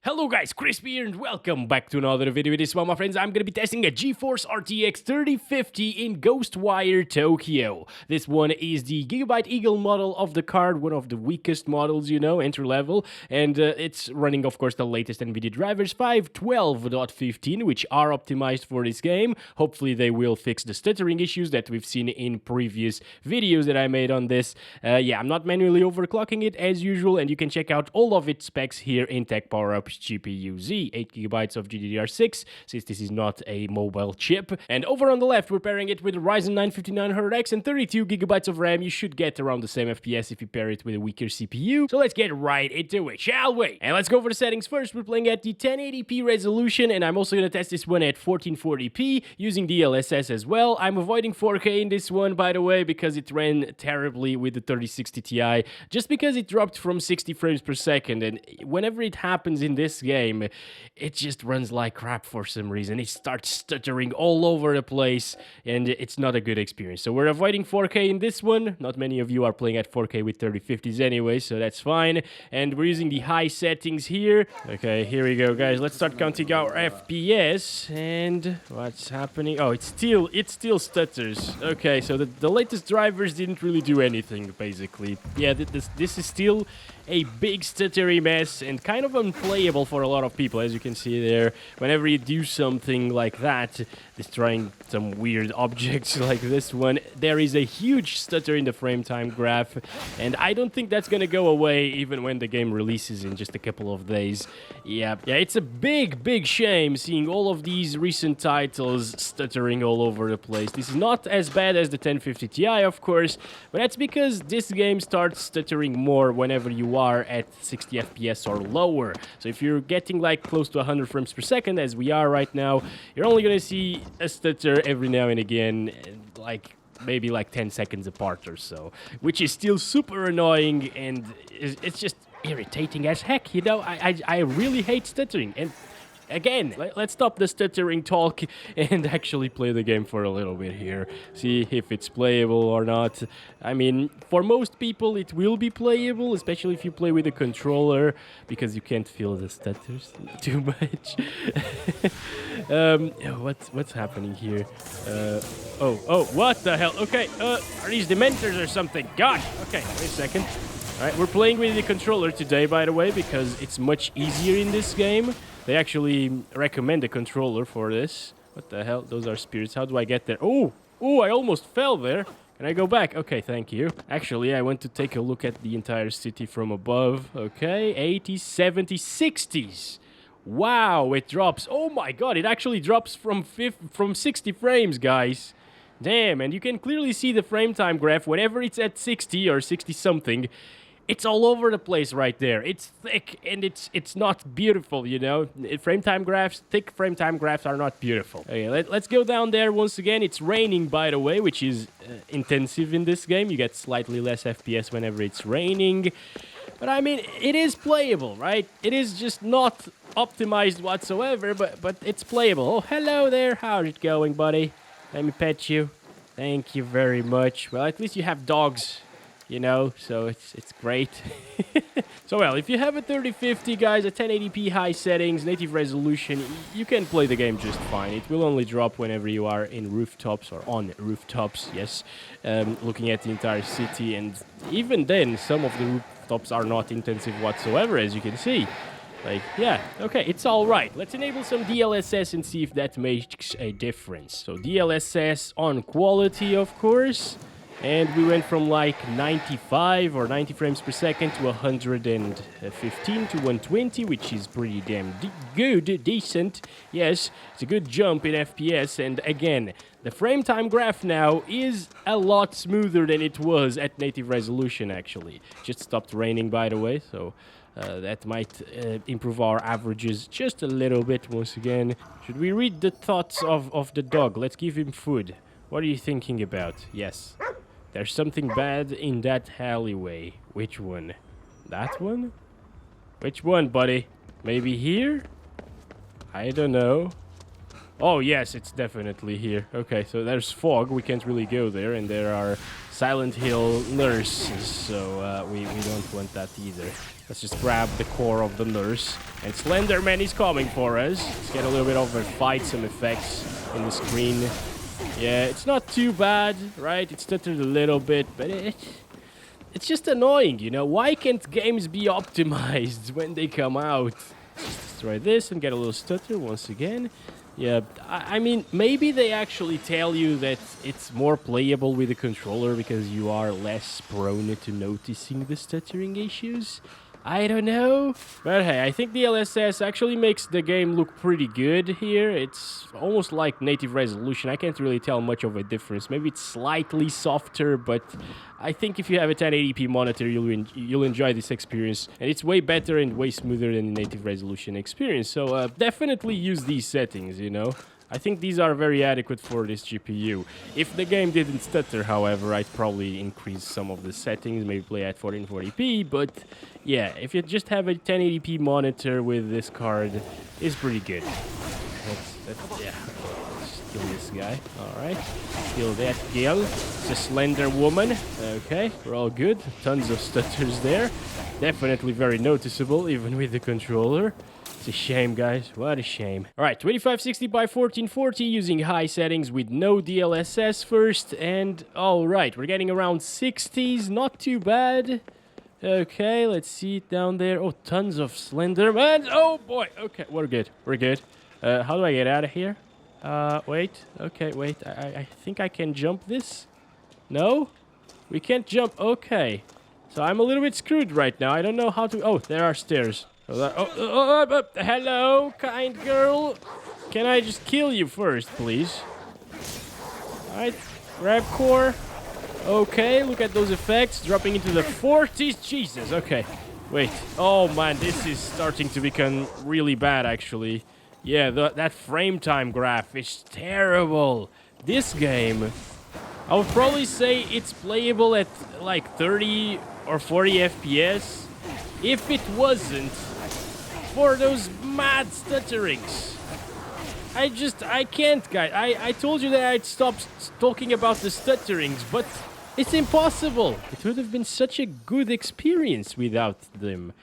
Hello guys, Crispy here and welcome back to another video. This one, my friends, I'm gonna be testing a GeForce RTX 3050 in Ghostwire Tokyo. This one is the Gigabyte Eagle model of the card, one of the weakest models, you know, entry level, and it's running, of course, the latest Nvidia drivers 512.15, which are optimized for this game. Hopefully they will fix the stuttering issues that we've seen in previous videos that I made on this. Yeah, I'm not manually overclocking it as usual, and you can check out all of its specs here in Tech Power Up GPU-Z, 8GB of GDDR6, since this is not a mobile chip. And over on the left, we're pairing it with a Ryzen 9 5900X and 32GB of RAM. You should get around the same FPS if you pair it with a weaker CPU. So let's get right into it, shall we? And let's go for the settings first. We're playing at the 1080p resolution, and I'm also going to test this one at 1440p using DLSS as well. I'm avoiding 4K in this one, by the way, because it ran terribly with the 3060 Ti, just because it dropped from 60 frames per second, and whenever it happens in this game, it just runs like crap for some reason. It starts stuttering all over the place, and it's not a good experience. So we're avoiding 4K in this one. Not many of you are playing at 4K with 3050s anyway, so that's fine. And we're using the high settings here. Okay, here we go, guys. Let's start counting our FPS. And what's happening? Oh, it still stutters. Okay, so the latest drivers didn't really do anything, basically. Yeah, this is still a big stuttery mess and kind of unplayable for a lot of people, as you can see there. Whenever you do something like that, destroying some weird objects like this one, there is a huge stutter in the frame time graph, and I don't think that's gonna go away even when the game releases in just a couple of days. Yeah, it's a big shame seeing all of these recent titles stuttering all over the place. This is not as bad as the 1050 Ti, of course, but that's because this game starts stuttering more whenever you are at 60 FPS or lower. So if you're getting like close to 100 frames per second, as we are right now, you're only gonna see a stutter every now and again, like maybe like 10 seconds apart or so, which is still super annoying, and it's just irritating as heck, you know. I really hate stuttering. And again, let's stop the stuttering talk and actually play the game for a little bit here. See if it's playable or not. I mean, for most people it will be playable, especially if you play with a controller, because you can't feel the stutters too much. What's happening here? Oh, what the hell? Okay, are these Dementors or something? Gosh, okay, wait a second. Alright, we're playing with the controller today, by the way, because it's much easier in this game. They actually recommend a controller for this. What the hell? Those are spirits. How do I get there? Oh, I almost fell there. Can I go back? Okay, thank you. Actually, I want to take a look at the entire city from above. Okay, 80s, 70s, 60s. Wow, it drops. Oh my god, it actually drops from 60 frames, guys. Damn, and you can clearly see the frame time graph whenever it's at 60 or 60 something. It's all over the place right there. It's thick and it's not beautiful, you know. Thick frame time graphs are not beautiful. Okay, let's go down there once again. It's raining, by the way, which is intensive in this game. You get slightly less FPS whenever it's raining. But I mean, it is playable, right? It is just not optimized whatsoever, but it's playable. Oh, hello there. How's it going, buddy? Let me pet you. Thank you very much. Well, at least you have dogs, you know, so it's great. So, well, if you have a 3050, guys, a 1080p high settings, native resolution, you can play the game just fine. It will only drop whenever you are in rooftops or on rooftops, yes, looking at the entire city. And even then, some of the rooftops are not intensive whatsoever, as you can see. Like, yeah, okay, it's all right. Let's enable some DLSS and see if that makes a difference. So DLSS on quality, of course. And we went from like 95 or 90 frames per second to 115 to 120, which is pretty damn decent. Yes, it's a good jump in FPS. And again, the frame time graph now is a lot smoother than it was at native resolution, actually. Just stopped raining, by the way, so that might improve our averages just a little bit once again. Should we read the thoughts of the dog? Let's give him food. What are you thinking about? Yes. There's something bad in that alleyway. Which one? That one? Which one, buddy? Maybe here? I don't know. Oh, yes, it's definitely here. Okay, so there's fog. We can't really go there. And there are Silent Hill nurses, so we don't want that either. Let's just grab the core of the nurse And Slenderman is coming for us. Let's get a little bit of a fight, some effects in the screen. Yeah, it's not too bad, right? It stuttered a little bit, but it's just annoying, you know? Why can't games be optimized when they come out? Let's destroy this and get a little stutter once again. Yeah, I mean, maybe they actually tell you that it's more playable with the controller because you are less prone to noticing the stuttering issues. I don't know. But hey, I think DLSS actually makes the game look pretty good here. It's almost like native resolution. I can't really tell much of a difference. Maybe it's slightly softer, but I think if you have a 1080p monitor, you'll enjoy this experience. And it's way better and way smoother than the native resolution experience. So definitely use these settings, you know. I think these are very adequate for this GPU. If the game didn't stutter, however, I'd probably increase some of the settings, maybe play at 1440p, but yeah, if you just have a 1080p monitor with this card, it's pretty good. Yeah, let's kill this guy. Alright, kill that girl. It's a slender woman. Okay, we're all good. Tons of stutters there. Definitely very noticeable, even with the controller. It's a shame, guys. What a shame. All right, 2560 by 1440 using high settings with no DLSS first. And all right, we're getting around 60s. Not too bad. Okay, let's see it down there. Oh, tons of Slenderman. Oh, boy. Okay, we're good. We're good. How do I get out of here? Wait. Okay, wait. I think I can jump this. No? We can't jump. Okay. So I'm a little bit screwed right now. I don't know how to... Oh, there are stairs. Hello, kind girl. Can I just kill you first, please? Alright, grab core. Okay, look at those effects. Dropping into the 40s. Jesus, okay. Wait. Oh, man, this is starting to become really bad, actually. Yeah, that frame time graph is terrible. This game, I would probably say it's playable at like 30 or 40 FPS. If it wasn't for those mad stutterings. I can't, guys. I told you that I'd stop talking about the stutterings, but it's impossible. It would have been such a good experience without them.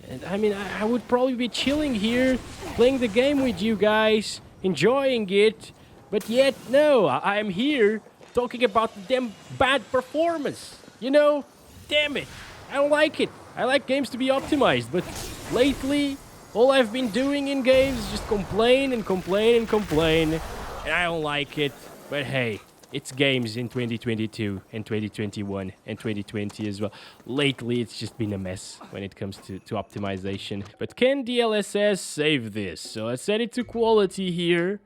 And I mean, I would probably be chilling here, playing the game with you guys, enjoying it, but yet, no, I'm here talking about the damn bad performance. You know, damn it. I don't like it. I like games to be optimized, but lately, all I've been doing in games is just complain and complain and complain, and I don't like it. But hey, it's games in 2022 and 2021 and 2020 as well. Lately, it's just been a mess when it comes to optimization. But can DLSS save this? So let's set it to quality here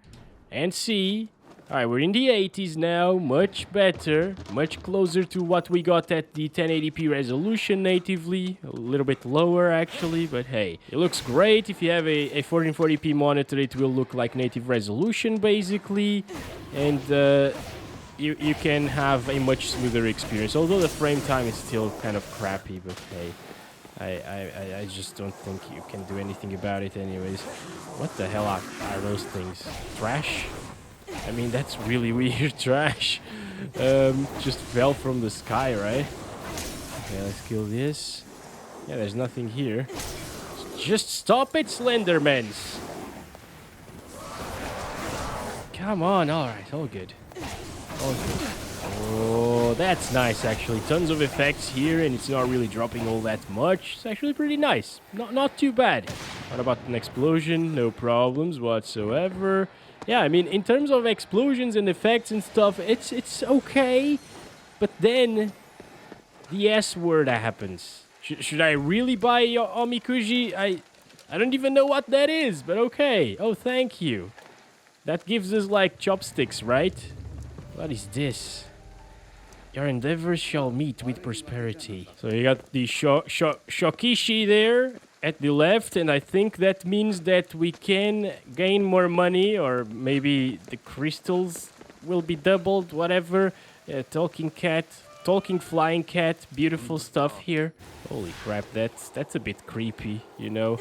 and see. Alright, we're in the 80s now, much better, much closer to what we got at the 1080p resolution natively, a little bit lower actually, but hey, it looks great. If you have a 1440p monitor, it will look like native resolution basically, and you can have a much smoother experience, although the frame time is still kind of crappy, but hey, I just don't think you can do anything about it anyways. What the hell are those things? Trash? I mean, that's really weird. Trash. Just fell from the sky, right? Okay, let's kill this. Yeah, there's nothing here. Just stop it, Slendermans. Come on. All right, all good. All good. Oh, that's nice, actually. Tons of effects here, and it's not really dropping all that much. It's actually pretty nice. Not too bad. What about an explosion? No problems whatsoever. Yeah, I mean, in terms of explosions and effects and stuff, it's okay. But then, the S word happens. Should I really buy your Omikuji? I don't even know what that is, but okay. Oh, thank you. That gives us, like, chopsticks, right? What is this? Your endeavors shall meet with prosperity. So you got the Shokishi there at the left, and I think that means that we can gain more money, or maybe the crystals will be doubled, whatever. Talking cat, talking flying cat, beautiful stuff here. Holy crap, that's a bit creepy, you know.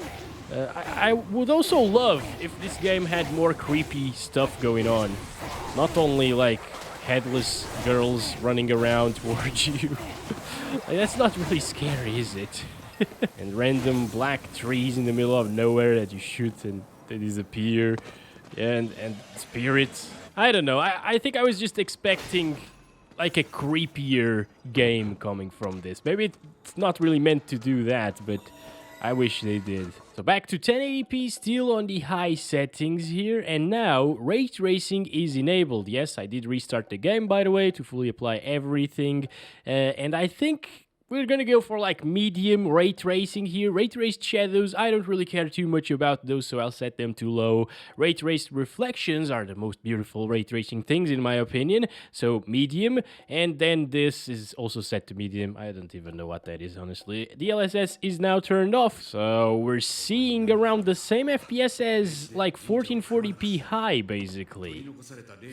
I would also love if this game had more creepy stuff going on. Not only like headless girls running around towards you. Like, that's not really scary, is it? And random black trees in the middle of nowhere that you shoot and they disappear. And spirits. I don't know. I think I was just expecting like a creepier game coming from this. Maybe it's not really meant to do that, but I wish they did. So back to 1080p, still on the high settings here, and now ray tracing is enabled. Yes, I did restart the game, by the way, to fully apply everything, and I think we're gonna go for like medium ray tracing here. Ray traced shadows, I don't really care too much about those, so I'll set them to low. Ray traced reflections are the most beautiful ray tracing things in my opinion, so medium. And then this is also set to medium. I don't even know what that is, honestly. DLSS is now turned off, so we're seeing around the same FPS as like 1440p high, basically.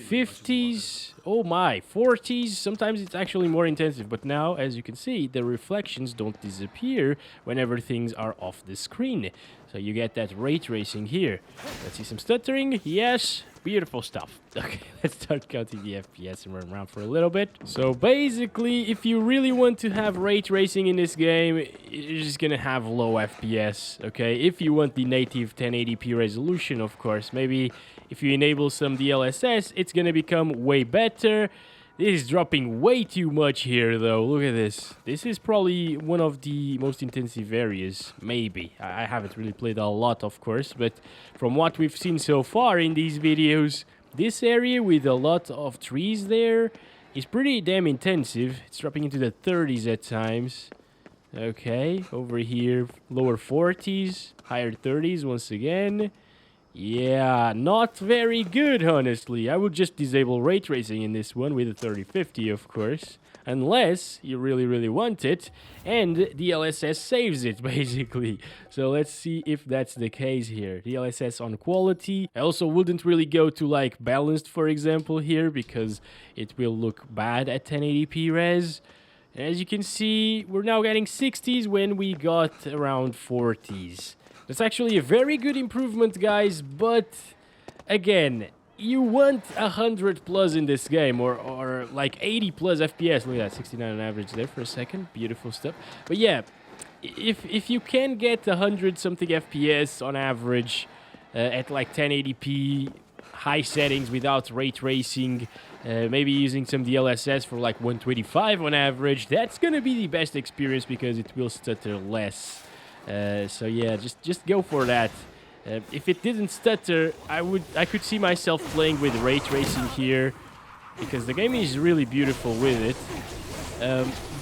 50s, oh my, 40s, sometimes it's actually more intensive, but now, as you can see, the reflections don't disappear whenever things are off the screen. So you get that ray tracing here. Let's see some stuttering. Yes, beautiful stuff. Okay, let's start counting the FPS and run around for a little bit. So basically, if you really want to have ray tracing in this game, you're just gonna have low FPS, okay? If you want the native 1080p resolution, of course. Maybe if you enable some DLSS, it's gonna become way better. This is dropping way too much here, though. Look at this. This is probably one of the most intensive areas. Maybe. I haven't really played a lot, of course, but from what we've seen so far in these videos, this area with a lot of trees there is pretty damn intensive. It's dropping into the 30s at times. Okay, over here, lower 40s, higher 30s once again. Yeah, not very good, honestly. I would just disable ray tracing in this one with a 3050, of course. Unless you really want it, and DLSS saves it, basically. So let's see if that's the case here. DLSS on quality. I also wouldn't really go to, like, balanced, for example, here, because it will look bad at 1080p res. As you can see, we're now getting 60s when we got around 40s. That's actually a very good improvement, guys, but again, you want 100 plus in this game, or like 80 plus FPS. Look at that, 69 on average there for a second. Beautiful stuff. But yeah, if you can get 100 something FPS on average at like 1080p high settings without ray tracing, maybe using some DLSS for like 125 on average, that's gonna be the best experience because it will stutter less. So yeah, just go for that. If it didn't stutter, I could see myself playing with ray tracing here, because the game is really beautiful with it.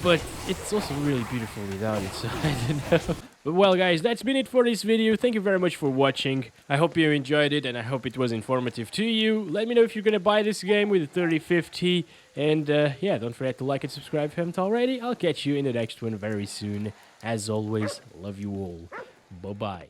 But it's also really beautiful without it, so I don't know. But well, guys, that's been it for this video. Thank you very much for watching. I hope you enjoyed it, and I hope it was informative to you. Let me know if you're gonna buy this game with a 3050. And yeah, don't forget to like and subscribe if you haven't already. I'll catch you in the next one very soon. As always, love you all. Bye-bye.